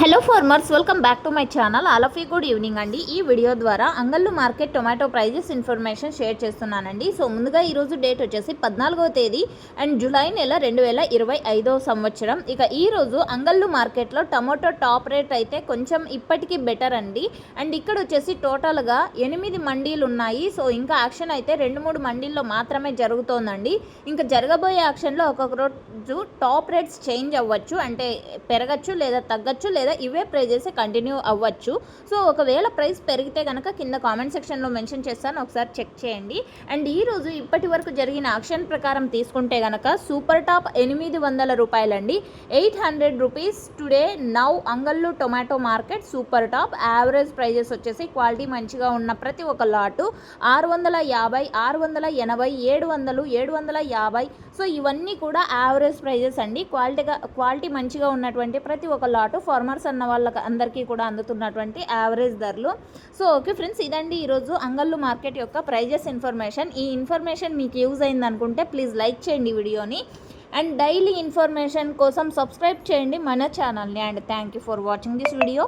Hello farmers, welcome back to my channel. All of you good evening అండి. ఈ video ద్వారా Angallu market tomato prices information share చేస్తున్నానండి. So ముందుగా ఈరోజు date వచ్చేసి 14వ తేదీ అండ్ జూలై నెల 2025 సంవత్సరం. ఇక ఈరోజు అంగళ్ళు మార్కెట్లో టొమాటో టాప్ రేట్ అయితే కొంచెం ఇప్పటికీ బెటర్ అండి. అండ్ ఇక్కడ వచ్చేసి టోటల్గా 8 మండీలు ఉన్నాయి. సో ఇంకా యాక్షన్ అయితే 2-3 మండీల్లో మాత్రమే జరుగుతోందండి. ఇంకా జరగబోయే యాక్షన్లో ఒక్కొక్క రోజు టాప్ రేట్స్ చేంజ్ అవ్వచ్చు, అంటే పెరగచ్చు లేదా తగ్గచ్చు లేదా ఇవే ప్రైజెస్ కంటిన్యూ అవ్వచ్చు. సో ఒకవేళ ప్రైస్ పెరిగితే కనుక కింద కామెంట్ సెక్షన్లో మెన్షన్ చేస్తాను, ఒకసారి చెక్ చేయండి. అండ్ ఈరోజు ఇప్పటి వరకు జరిగిన ఆక్షన్ ప్రకారం తీసుకుంటే కనుక సూపర్ టాప్ 800 రూపాయలండి, 800 rupees today now Angallu tomato market super top. Average prices వచ్చేసి క్వాలిటీ మంచిగా ఉన్న ప్రతి ఒక్క లాటు 650, 680, 700, 750. సో ఇవన్నీ కూడా యావరేజ్ ప్రైజెస్ అండి. క్వాలిటీ మంచిగా ఉన్నటువంటి ప్రతి ఒక్క లాటు ఫార్మర్స్ అన్న వాళ్ళకి అందరికీ కూడా అందుతున్నటువంటి యావరేజ్ ధరలు. సో ఓకే ఫ్రెండ్స్, ఇదండి ఈరోజు అంగళ్ళు మార్కెట్ యొక్క ప్రైజెస్ ఇన్ఫర్మేషన్. ఈ ఇన్ఫర్మేషన్ మీకు యూజ్ అయింది అనుకుంటే ప్లీజ్ లైక్ చేయండి వీడియోని. అండ్ డైలీ ఇన్ఫర్మేషన్ కోసం సబ్స్క్రైబ్ చేయండి మన ఛానల్ని. And thank you for watching this video.